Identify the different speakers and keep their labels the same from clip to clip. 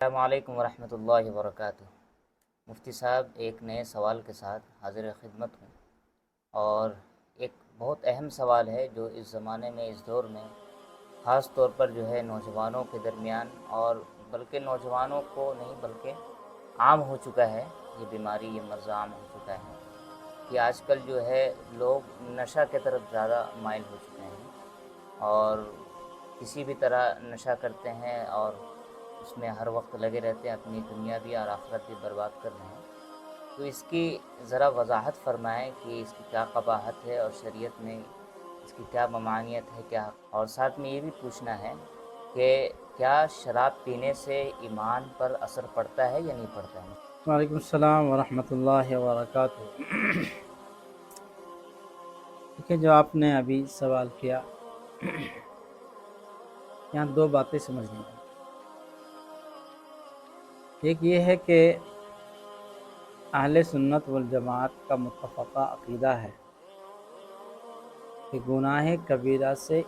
Speaker 1: السلام علیکم ورحمۃ اللہ وبرکاتہ۔ مفتی صاحب، ایک نئے سوال کے ساتھ حاضر خدمت ہوں، اور ایک بہت اہم سوال ہے جو اس زمانے میں، اس دور میں خاص طور پر جو ہے نوجوانوں کے درمیان، اور بلکہ نوجوانوں کو نہیں بلکہ عام ہو چکا ہے، یہ بیماری، یہ مرض عام ہو چکا ہے کہ آج کل جو ہے لوگ نشہ کی طرف زیادہ مائل ہو چکے ہیں، اور کسی بھی طرح نشہ کرتے ہیں اور اس میں ہر وقت لگے رہتے ہیں، اپنی دنیا بھی اور آخرت بھی برباد کر رہے ہیں۔ تو اس کی ذرا وضاحت فرمائیں کہ اس کی کیا قباحت ہے، اور شریعت میں اس کی کیا ممانعت ہے، کیا، اور ساتھ میں یہ بھی پوچھنا ہے کہ کیا شراب پینے سے ایمان پر اثر پڑتا ہے یا نہیں پڑتا ہے؟
Speaker 2: وعلیکم السلام ورحمۃ اللہ وبرکاتہ۔ دیکھیے، جو آپ نے ابھی سوال کیا، یہاں دو باتیں سمجھنی ہیں۔ ایک یہ ہے کہ اہل سنت والجماعت کا متفقہ عقیدہ ہے کہ گناہ کبیرہ سے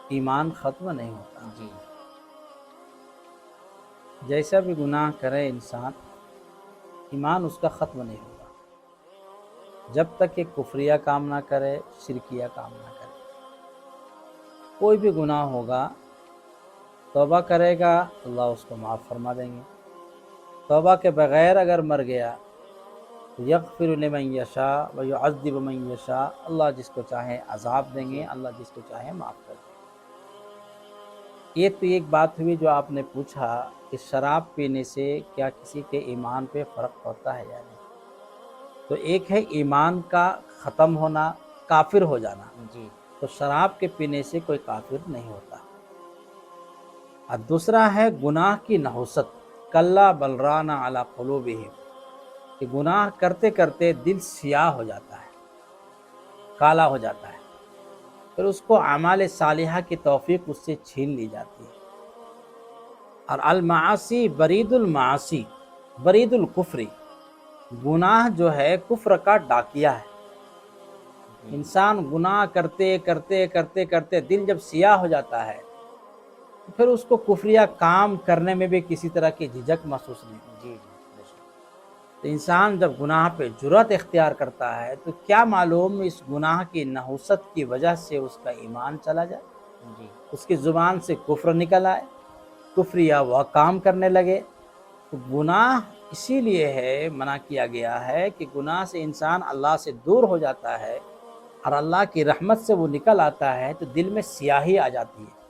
Speaker 2: ایمان ختم نہیں ہوتا۔
Speaker 1: جی
Speaker 2: جیسا بھی گناہ کرے انسان، ایمان اس کا ختم نہیں ہوگا جب تک کہ کفریہ کام نہ کرے، شرکیہ کام نہ کرے۔ کوئی بھی گناہ ہوگا، توبہ کرے گا، اللہ اس کو معاف فرما دیں گے۔ توبہ کے بغیر اگر مر گیا تو یغفر لمن یشاء ویعذب من یشاء، اللہ جس کو چاہے عذاب دیں گے، اللہ جس کو چاہے معاف کر دیں گے۔ یہ تو ایک بات ہوئی جو آپ نے پوچھا کہ شراب پینے سے کیا کسی کے ایمان پہ فرق پڑتا ہے یا نہیں۔ تو ایک ہے ایمان کا ختم ہونا، کافر ہو جانا،
Speaker 1: جی
Speaker 2: تو شراب کے پینے سے کوئی کافر نہیں ہوتا۔ اور دوسرا ہے گناہ کی نحوست، کلا بل ران علی قلوبہم، کہ گناہ کرتے کرتے دل سیاہ ہو جاتا ہے، کالا ہو جاتا ہے، پھر اس کو اعمال صالحہ کی توفیق اس سے چھین لی جاتی ہے۔ اور المعاصی برید المعاصی برید الکفری، گناہ جو ہے کفر کا ڈاکیہ ہے۔ انسان گناہ کرتے کرتے کرتے کرتے دل جب سیاہ ہو جاتا ہے تو پھر اس کو کفریہ کام کرنے میں بھی کسی طرح کی جھجک محسوس نہیں ہوتی۔
Speaker 1: جی بے شک۔
Speaker 2: تو انسان جب گناہ پہ جرأت اختیار کرتا ہے تو کیا معلوم اس گناہ کی نحوست کی وجہ سے اس کا ایمان چلا جائے،
Speaker 1: جی
Speaker 2: اس کی زبان سے کفر نکل آئے، کفریہ وہ کام کرنے لگے۔ تو گناہ اسی لیے ہے منع کیا گیا ہے کہ گناہ سے انسان اللہ سے دور ہو جاتا ہے، اور اللہ کی رحمت سے وہ نکل آتا ہے تو دل میں سیاہی آ جاتی ہے،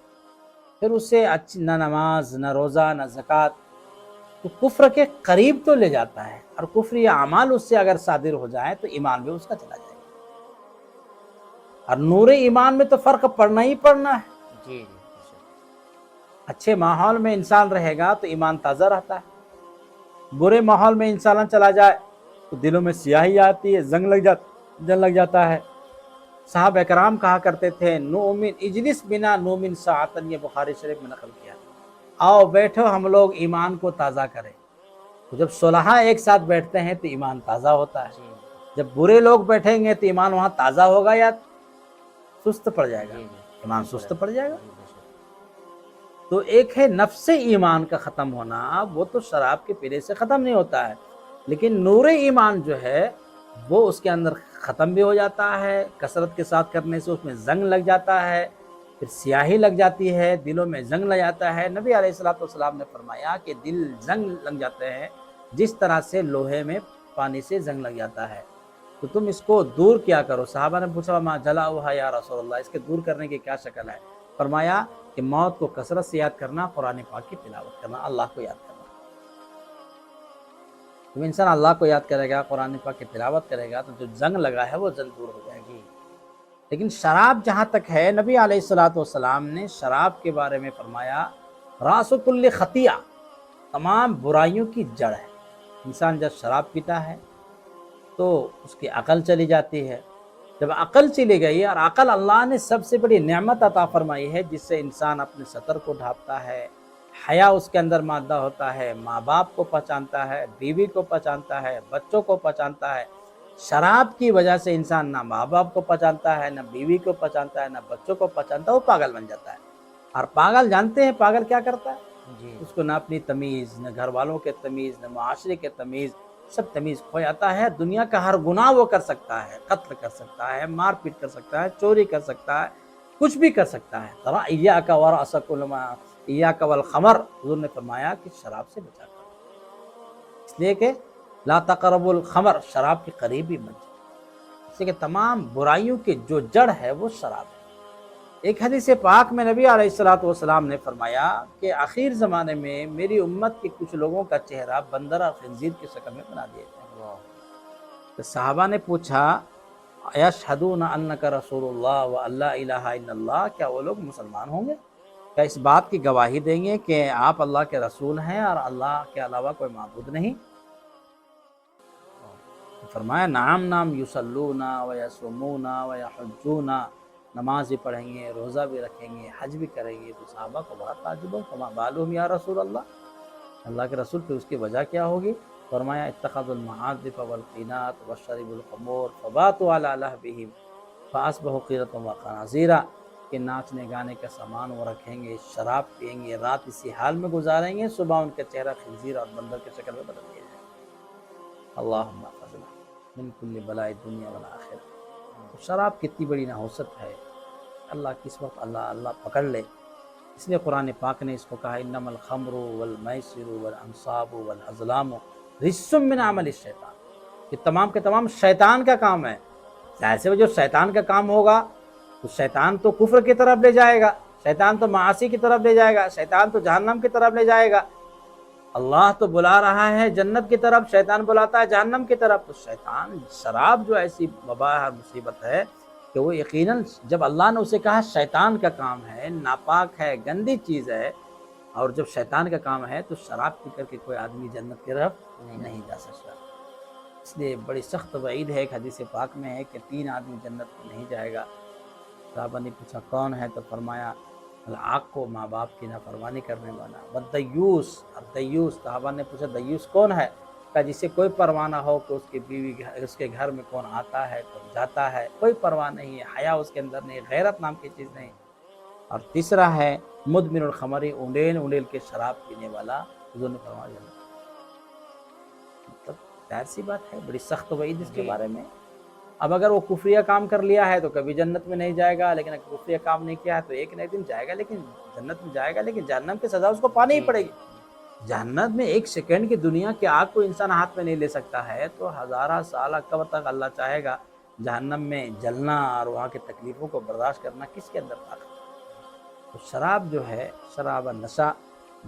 Speaker 2: پھر اسے نہ نماز، نہ روزہ، نہ زکوٰۃ، تو کفر کے قریب تو لے جاتا ہے، اور کفری اعمال اس سے اگر صادر ہو جائے تو ایمان بھی اس کا چلا جائے گا۔ اور نور ایمان میں تو فرق پڑنا ہی پڑنا ہے۔
Speaker 1: جی جی بے شک۔
Speaker 2: اچھے ماحول میں انسان رہے گا تو ایمان تازہ رہتا ہے، برے ماحول میں انسان چلا جائے تو دلوں میں سیاہی آتی ہے، جنگ لگ جاتا ہے۔ صحابہ اکرام کہا کرتے تھے، نؤمن اجلس بنا نؤمن ساعتن، یہ بخاری شریف میں نقل کیا، آؤ بیٹھو ہم لوگ ایمان کو تازہ کریں۔ تو جب صلحاء ایک ساتھ بیٹھتے ہیں تو ایمان تازہ ہوتا ہے۔
Speaker 1: جی
Speaker 2: جب برے لوگ بیٹھیں گے تو ایمان وہاں تازہ ہوگا یا سست پڑ جائے گا؟
Speaker 1: جی
Speaker 2: ایمان سست پڑ جائے گا۔
Speaker 1: جی بے شک۔
Speaker 2: تو ایک ہے نفس ایمان کا ختم ہونا، وہ تو شراب کے پینے سے ختم نہیں ہوتا ہے، لیکن نور ایمان جو ہے وہ اس کے اندر ختم بھی ہو جاتا ہے، کثرت کے ساتھ کرنے سے اس میں زنگ لگ جاتا ہے، پھر سیاہی لگ جاتی ہے، دلوں میں زنگ لگ جاتا ہے۔ نبی علیہ الصلوۃ والسلام نے فرمایا کہ دل زنگ لگ جاتے ہیں جس طرح سے لوہے میں پانی سے زنگ لگ جاتا ہے، تو تم اس کو دور کیا کرو۔ صحابہ نے پوچھا ما جلاؤھا یا رسول اللہ، اس کے دور کرنے کی کیا شکل ہے؟ فرمایا کہ موت کو کثرت سے یاد کرنا، قرآن پاک کی تلاوت کرنا، اللہ کو یاد کرنا۔ جب انسان اللہ کو یاد کرے گا، قرآن پاک کی تلاوت کرے گا تو جو زنگ لگا ہے وہ زنگ دور ہو جائے گی۔ لیکن شراب جہاں تک ہے، نبی علیہ الصلوۃ والسلام نے شراب کے بارے میں فرمایا راس کل خطیہ، تمام برائیوں کی جڑ ہے۔ انسان جب شراب پیتا ہے تو اس کی عقل چلی جاتی ہے، جب عقل چلی گئی، اور عقل اللہ نے سب سے بڑی نعمت عطا فرمائی ہے جس سے انسان اپنے سطر کو ڈھانپتا ہے، حیا اس کے اندر مادہ ہوتا ہے، ماں باپ کو پہچانتا ہے، بیوی کو پہچانتا ہے، بچوں کو پہچانتا ہے۔ شراب کی وجہ سے انسان نہ ماں باپ کو پہچانتا ہے، نہ بیوی کو پہچانتا ہے، نہ بچوں کو پہچانتا ہے، وہ پاگل بن جاتا ہے۔ اور پاگل جانتے ہیں پاگل کیا کرتا ہے؟
Speaker 1: جی
Speaker 2: उसको ना अपनी तमीज़, न घर वालों के तमीज़, न माशरे के तमीज़, सब तमीज़ खो जाता है। दुनिया का हर गुनाह वो कर सकता है, कत्ल कर सकता है, मार पीट कर सकता है, चोरी कर सकता है, कुछ भी कर सकता है। तरा इय्याका व रअसकुल मा इय्याका वल खमर, हुज़ूर ने फरमाया कि शराब से बचा करो, इसलिए कि ला तक़रबुल खमर, शराब के करीब भी मत जाओ, इसलिए कि तमाम बुराइयों की जो जड़ है वो शराब है। एक हदीस पाक में नबी अलैहिस्सलातु वस्सलाम ने फरमाया कि आखिर ज़माने में मेरी उम्मत के कुछ लोगों का चेहरा बंदर और खंजीर की शक्ल में बना दिया जाएगा।
Speaker 1: वाह
Speaker 2: तो सहाबा ने पूछा, यशहदून अन्नका रसूलुल्लाह व अल्ला इलाहा इल्लल्लाह, क्या वो लोग मुसलमान होंगे? क्या इस बात की गवाही देंगे कि आप अल्लाह के रसूल हैं और अल्लाह के अलावा कोई माबूद नहीं? तो फरमाया, नाम नाम युसल्लूना व यसुमूना व यहज्जूना, नमाज भी पढ़ेंगे, रोज़ा भी रखेंगे, हज भी करेंगे। तो सहाबा को बड़ा ताज्जुब हो, फमा बालुहुम या रसूल अल्लाह, अल्लाह के रसूल, फिर उसकी वजह क्या होगी? फरमाया, इत्तखज़ुल महाज़िफ़ वल क़ीनात वशरिबुल ख़मूर फ़बातू अला लहबिहिम फ़अस्बहू क़ीरतन व ख़नाज़ीरा, कि नाचने गाने का सामान वो रखेंगे, शराब पिएंगे, रात इसी हाल में गुजारेंगे, सुबह उनका चेहरा खंजीर और बंदर की शक्ल में बदल दिया जाएगा। अल्लाहुम्मा फ़ज़ना मिन कुल्लि बलाइ दुनिया वल आखिरा। तो शराब कितनी बड़ी नहुसत है, अल्लाह किस वक्त अल्लाह अल्लाह पकड़ ले। इसलिए कुरान पाक ने इसको कहा, इन्नमल खम्रु वल मैसिरु वल अंसाबु वल अज़लामु रिज्सुम मिन अमलि शैतान, ये तमाम के तमाम शैतान का काम है। ज़ाहिर से वो जो शैतान का काम होगा, तो शैतान तो कुफ्र की तरफ ले जाएगा, शैतान तो मासी की तरफ ले जाएगा, शैतान तो जहन्नम की तरफ ले जाएगा। अल्लाह तो बुला रहा है जन्नत की तरफ, शैतान बुलाता है जहन्नम की तरफ। तो शैतान, शराब जो ऐसी वबा है, मुसीबत है कि वो यकीनन, जब अल्लाह ने उसे कहा शैतान का काम है, नापाक है, गंदी चीज़ है, और जब शैतान का काम है तो शराब पी करके कोई आदमी जन्नत की तरफ नहीं जा सकता। इसलिए बड़ी सख्त वईद है, एक हदीस पाक में है कि 3 आदमी जन्नत में नहीं जाएगा। साहबा ने पूछा कौन है? तो फरमाया, आग को माँ बाप की नाफरमानी करने वाला, दय्यूस, और दय्यूस, साहबा ने पूछा दय्यूस कौन है? कहा, जिसे कोई परवाह ना हो कि उसकी बीवी उसके घर में कौन आता है कौन जाता है, कोई परवाह नहीं है, हया उसके अंदर नहीं, गैरत नाम की चीज़ नहीं। और तीसरा है मुदमिनुल खमरी, उंडेल उंडेल के शराब पीने वाला, हुज़ूर ने फरमाया। मतलब जाहिर सी बात है, बड़ी सख्त वईद इसके
Speaker 1: जी
Speaker 2: बारे में। अब अगर वो कुफ्रिया काम कर लिया है तो कभी जन्नत में नहीं जाएगा, लेकिन अगर कुफ्रिया काम नहीं किया है तो एक न एक दिन जाएगा, लेकिन जन्नत में जाएगा, लेकिन जहन्नम की सज़ा उसको पानी ही
Speaker 1: जी
Speaker 2: पड़ेगी। जहन्नम में एक सेकंड की दुनिया की आग को इंसान हाथ में नहीं ले सकता है, तो हज़ारा साल कब तक अल्लाह चाहेगा जहन्नम में जलना और वहाँ की तकलीफ़ों को बर्दाश्त करना, किसके अंदर ताकत? तो शराब जो है, शराब और नशा,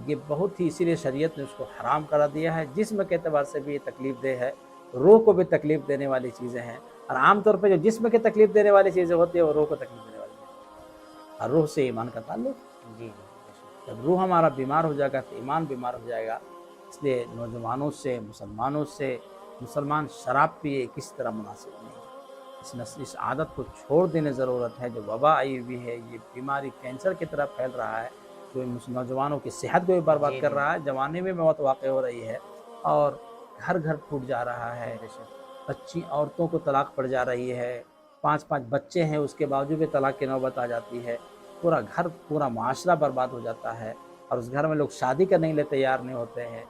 Speaker 2: ये बहुत ही, इसीलिए शरीयत ने उसको हराम करा दिया है। जिस्म के एतबार से भी ये तकलीफ़ दे है, रूह को भी तकलीफ़ देने वाली चीज़ें हैं। और आम तौर पे जो जिस्म के तकलीफ़ देने वाली चीज़ें होती है, वो रूह को तकलीफ़ देने वाली नहीं। और रूह से ईमान का ताल्लुक,
Speaker 1: जी बेशक।
Speaker 2: जब रूह हमारा बीमार हो जाएगा तो ईमान बीमार हो जाएगा। इसलिए नौजवानों से, मुसलमानों से, मुसलमान शराब पिए किसी तरह मुनासिब नहीं। इस आदत को छोड़ देने ज़रूरत है। जो वबा आई हुई है, ये बीमारी कैंसर की तरह फैल रहा है, जो नौजवानों की सेहत को भी बर्बाद
Speaker 1: जी
Speaker 2: कर
Speaker 1: जी
Speaker 2: रहा है, जवानी में मौत वाक़ हो रही है, और घर घर टूट जा रहा है।
Speaker 1: बेशक।
Speaker 2: बच्ची औरतों को तलाक पड़ जा रही है, 5-5 बच्चे हैं उसके बावजूद भी तलाक की नौबत आ जाती है। पूरा घर, पूरा माशरा बर्बाद हो जाता है, और उस घर में लोग शादी करने के लिए तैयार नहीं होते हैं,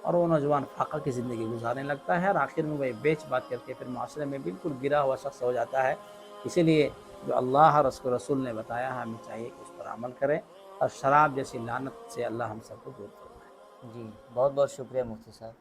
Speaker 2: और वो नौजवान फाका की ज़िंदगी गुजारने लगता है, और आखिर में वही बेच बात करके फिर माशरे में बिल्कुल गिरा हुआ शख्स हो जाता है। इसीलिए जो अल्लाह और उसके रसूल ने बताया है, हमें चाहिए कि उस पर अमल करें, और शराब जैसी लानत से अल्लाह हम सबको दूर फरमाए।
Speaker 1: जी बहुत बहुत शुक्रिया मुफ्ती साहब।